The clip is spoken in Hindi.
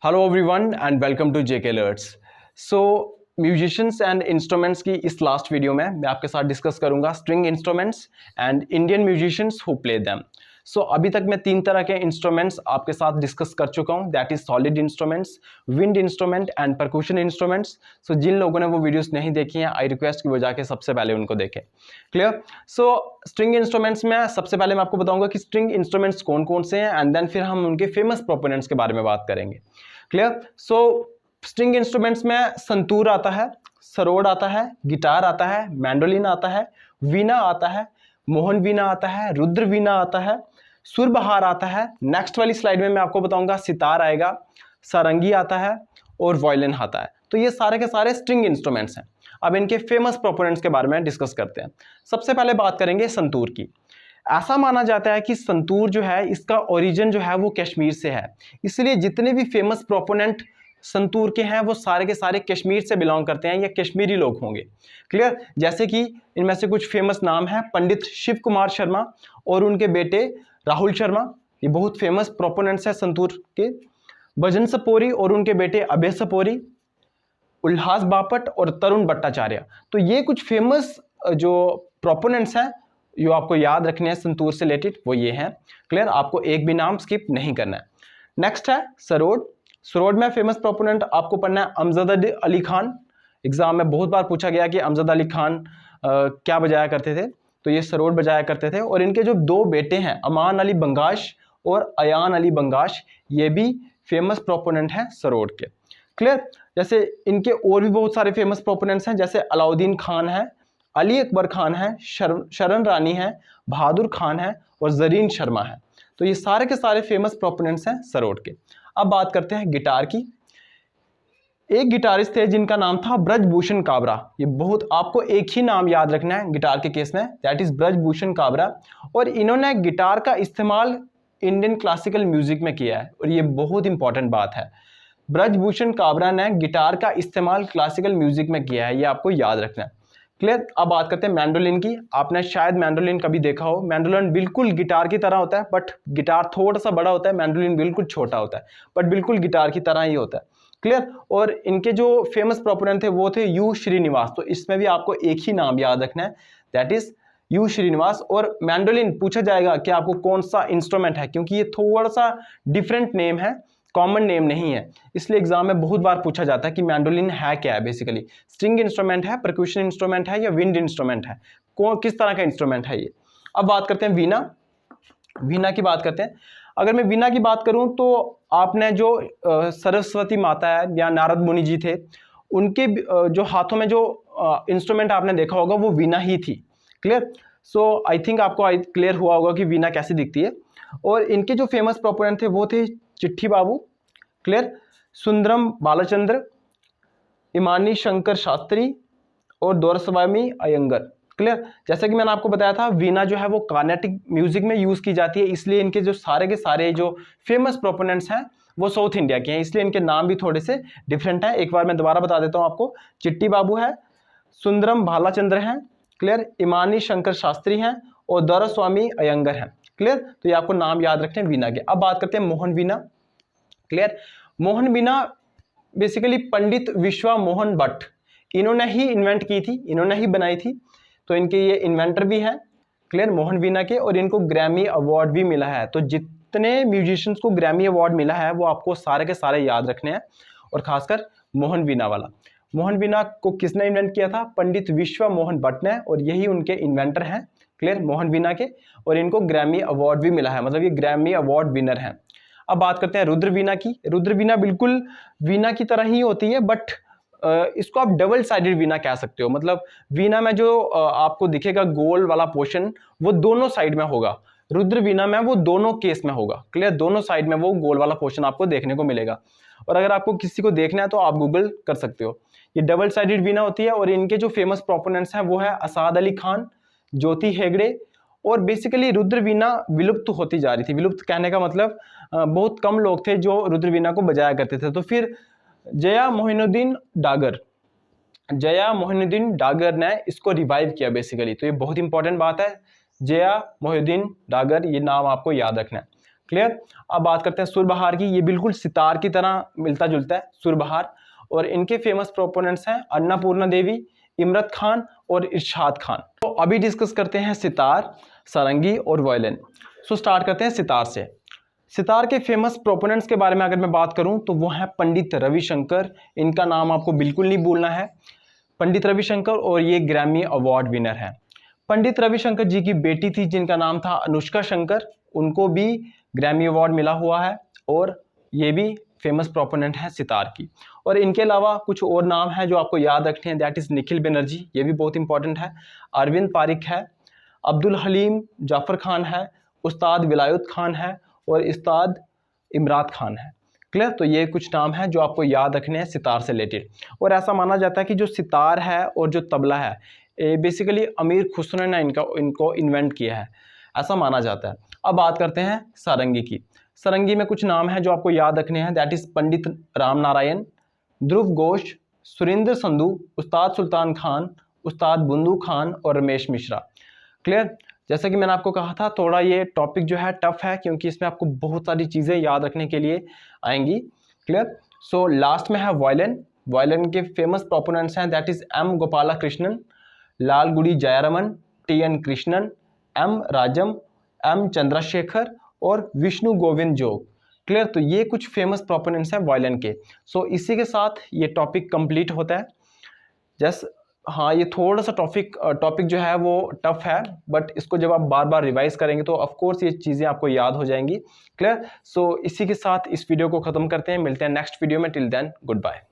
Hello everyone and welcome to JK alerts. So musicians and instruments की इस लास्ट वीडियो में मैं आपके साथ डिस्कस करूंगा string instruments and Indian musicians who play them. So अभी तक मैं 3 तरह के इंस्ट्रूमेंट्स आपके साथ डिस्कस कर चुका हूं, that is solid instruments, wind instrument and percussion instruments. So जिन लोगों ने वो वीडियोस नहीं देखी हैं, आई रिक्वेस्ट कि वो जाके सबसे पहले उनको देखें। क्लियर? सो स्ट्रिंग इंस्ट्रूमेंट्स में सबसे पहले मैं आपको बताऊंगा कि स्ट्रिंग इंस्ट्रूमेंट्स कौन कौन से हैं एंड देन फिर हम उनके फेमस प्रोपोनेंट्स के बारे में बात करेंगे। क्लियर? सो स्ट्रिंग इंस्ट्रूमेंट्स में संतूर आता है, सरोद आता है, गिटार आता है, मैंडोलिन आता है, वीणा आता है, मोहन वीणा आता है, रुद्र वीणा आता है, सुरबहार आता है। नेक्स्ट वाली स्लाइड में मैं आपको बताऊंगा सितार आएगा, सारंगी आता है और वायलिन आता है। तो ये सारे के सारे स्ट्रिंग इंस्ट्रूमेंट्स हैं। अब इनके फेमस प्रोपोनेंट्स के बारे में डिस्कस करते हैं। सबसे पहले बात करेंगे संतूर की। ऐसा माना जाता है कि संतूर जो है इसका ओरिजिन जो है वो कश्मीर से है, इसलिए जितने भी फेमस प्रोपोनेंट संतूर के हैं वो सारे के सारे कश्मीर से बिलोंग करते हैं या कश्मीरी लोग होंगे। क्लियर? जैसे कि इनमें से कुछ फेमस नाम है पंडित शिव कुमार शर्मा और उनके बेटे राहुल शर्मा, ये बहुत फेमस प्रोपोनेंट्स है संतूर के। भजन सपोरी और उनके बेटे अभय सपोरी, उल्लास बापट और तरुण भट्टाचार्य। तो ये कुछ फेमस जो प्रोपोनेंट्स हैं जो आपको याद रखने हैं संतूर से रिलेटेड, वो ये हैं। क्लियर? आपको एक भी नाम स्किप नहीं करना है। नेक्स्ट है सरोद। सरोद में फेमस प्रोपोनेंट आपको पढ़ना है अमजद अली खान। एग्जाम में बहुत बार पूछा गया कि अमजद अली खान क्या बजाया करते थे, तो ये सरोद बजाया करते थे। और इनके जो 2 बेटे हैं अमान अली बंगाश और अयान अली बंगाश, ये भी फेमस प्रोपोनेंट हैं सरोद के। क्लियर? जैसे इनके और भी बहुत सारे फेमस प्रोपोनेंट्स हैं, जैसे अलाउद्दीन खान है, अली अकबर खान है, शरण रानी है, बहादुर खान है और जरीन शर्मा है। तो ये सारे के सारे फेमस प्रोपोनेंट्स हैं सरोद के। अब बात करते हैं गिटार की। एक गिटारिस्ट थे जिनका नाम था ब्रजभूषण काबरा। ये बहुत आपको एक ही नाम याद रखना है गिटार के केस में, दैट इज ब्रजभूषण काबरा। और इन्होंने गिटार का इस्तेमाल इंडियन क्लासिकल म्यूजिक में किया है और ये बहुत इंपॉर्टेंट बात है। ब्रजभूषण काबरा ने गिटार का इस्तेमाल क्लासिकल म्यूजिक में किया है, ये आपको याद रखना है। क्लियर? अब बात करते हैं मैंडोलिन की। आपने शायद मैंडोलिन कभी देखा हो। मैंडोलिन बिल्कुल गिटार की तरह होता है, बट गिटार थोड़ा सा बड़ा होता है, मैंडोलिन बिल्कुल छोटा होता है, बट बिल्कुल गिटार की तरह ही होता है। क्लियर? और इनके जो फेमस प्रोपोनेंट थे वो थे यू श्रीनिवास। तो इसमें भी आपको एक ही नाम याद रखना है, दैट इज यू श्रीनिवास। और मैंडोलिन पूछा जाएगा कि आपको कौन सा इंस्ट्रूमेंट है, क्योंकि ये थोड़ा सा डिफरेंट नेम है, कॉमन नेम नहीं है, इसलिए एग्जाम में बहुत बार पूछा जाता है कि मैंडोलिन है क्या है। बेसिकली स्ट्रिंग इंस्ट्रूमेंट है, परक्यूशन इंस्ट्रूमेंट है या विंड इंस्ट्रूमेंट है, किस तरह का इंस्ट्रूमेंट है ये। अब बात करते हैं वीणा। वीणा की बात करते हैं। अगर मैं वीणा की बात करूं तो आपने जो सरस्वती माता है या नारद मुनि जी थे, उनके जो हाथों में जो इंस्ट्रूमेंट आपने देखा होगा वो वीणा ही थी। क्लियर? सो आई थिंक आपको क्लियर हुआ होगा कि वीणा कैसी दिखती है। और इनके जो फेमस प्रोपोनेंट थे वो थे चिट्ठी बाबू, क्लियर, सुंदरम बालचंद्र, इमानी शंकर शास्त्री और दोरस्वामी अयंगर। क्लियर? जैसा कि मैंने आपको बताया था वीणा जो है वो कार्नेटिक म्यूजिक में यूज की जाती है, इसलिए इनके जो सारे के सारे जो फेमस प्रोपोनेंट्स हैं वो साउथ इंडिया के हैं, इसलिए इनके नाम भी थोड़े से डिफरेंट हैं। एक बार मैं दोबारा बता देता हूं आपको। चिट्ठी बाबू है, सुंदरम भालाचंद्र हैं, क्लियर, इमानी शंकर शास्त्री हैं और दोरस्वामी अयंगर हैं। क्लियर? तो ये आपको नाम याद रखने हैं वीणा के। अब बात करते हैं मोहन वीणा। क्लियर? मोहन वीणा बेसिकली पंडित विश्वा मोहन भट्ट, इन्होंने ही इन्वेंट की थी, इन्होंने ही बनाई थी, तो इनके ये इन्वेंटर भी हैं। क्लियर? मोहन वीणा के। और इनको ग्रैमी अवार्ड भी मिला है। तो जितने म्यूजिशियंस को ग्रैमी अवार्ड मिला है वो आपको सारे के सारे याद रखने हैं, और खासकर मोहन वीणा वाला। मोहन वीणा को किसने इन्वेंट किया था? पंडित विश्वा मोहन भट्ट ने, और यही उनके इन्वेंटर हैं। क्लियर? मोहन वीणा के। और इनको ग्रैमी अवार्ड भी मिला है, मतलब ये ग्रैमी अवार्ड विनर हैं। अब बात करते हैं रुद्र वीणा की। रुद्र वीणा बिल्कुल वीणा की तरह ही होती है, बट इसको आप डबल साइडेड वीणा कह सकते हो। मतलब वीणा में जो आपको दिखेगा गोल वाला पोर्शन वो दोनों साइड में होगा, रुद्र वीणा में वो दोनों केस में होगा। क्लियर? दोनों साइड में वो गोल वाला पोर्शन आपको देखने को मिलेगा। और अगर आपको किसी को देखना है तो आप गूगल कर सकते हो। ये डबल साइडेड वीणा होती है। और इनके जो फेमस प्रोपोनेंट्स हैं वो है असाद अली खान, ज्योति हेगड़े। और बेसिकली रुद्र वीणा विलुप्त होती जा रही थी। विलुप्त कहने का मतलब बहुत कम लोग थे जो रुद्र वीणा को बजाया करते थे। तो फिर जया मोइनुद्दीन डागर ने इसको रिवाइव किया बेसिकली। तो ये बहुत इंपॉर्टेंट बात है, जया मोइनुद्दीन डागर, ये नाम आपको याद रखना है। क्लियर। अब बात करते हैं सुरबहार की। ये बिल्कुल सितार की तरह मिलता जुलता है सुरबहार, और इनके फेमस प्रोपोनेंट्स हैं अन्नपूर्णा देवी, इमरत खान और इरशाद खान। तो अभी डिस्कस करते हैं सितार, सारंगी और वायलिन। सो स्टार्ट करते हैं सितार से। सितार के फेमस प्रोपोनेंट्स के बारे में अगर मैं बात करूं तो वो हैं पंडित रविशंकर। इनका नाम आपको बिल्कुल नहीं भूलना है, पंडित रविशंकर, और ये ग्रैमी अवार्ड विनर है। पंडित रविशंकर जी की बेटी थी जिनका नाम था अनुष्का शंकर, उनको भी ग्रैमी अवार्ड मिला हुआ है, और ये भी फेमस प्रोपोनेंट है सितार की। और इनके अलावा कुछ और नाम हैं जो आपको याद रखने हैं, दैट इज़ निखिल बनर्जी, ये भी बहुत इंपॉर्टेंट है, अरविंद पारिक है, अब्दुल हलीम जाफ़र खान है, उस्ताद विलायत खान है, और उस्ताद इमरात खान है। क्लियर। तो ये कुछ नाम हैं जो आपको याद रखने हैं सितार से रिलेटेड। और ऐसा माना जाता है कि जो सितार है और जो तबला है बेसिकली अमीर खुसरो ने इनको इन्वेंट किया है, ऐसा माना जाता है। अब बात करते हैं सारंगी की। सारंगी में कुछ नाम हैं जो आपको याद रखने हैं, दैट इज़ पंडित राम नारायण, ध्रुव घोष, सुरेंद्र संधू, उस्ताद सुल्तान खान, उस्ताद बुंदू खान और रमेश मिश्रा। क्लियर। जैसा कि मैंने आपको कहा था, थोड़ा ये टॉपिक जो है टफ है क्योंकि इसमें आपको बहुत सारी चीज़ें याद रखने के लिए आएंगी। क्लियर। सो लास्ट में है वायलिन। वायलिन के फेमस प्रोपोनेंट्स हैं, that is M Gopala Krishnan, Lalgudi Jayaraman, T N Krishnan, M Rajam, M Chandrasekhar और विष्णु गोविंद जोग। क्लियर। तो ये कुछ फेमस प्रोपोनेंट्स हैं वायलिन के। सो इसी के साथ ये टॉपिक कंप्लीट होता है। जस्ट हाँ, ये थोड़ा सा टॉपिक जो है वो टफ है, बट इसको जब आप बार बार रिवाइज करेंगे तो ऑफ कोर्स ये चीज़ें आपको याद हो जाएंगी। क्लियर। सो इसी के साथ इस वीडियो को ख़त्म करते हैं, मिलते हैं नेक्स्ट वीडियो में। Till then good bye.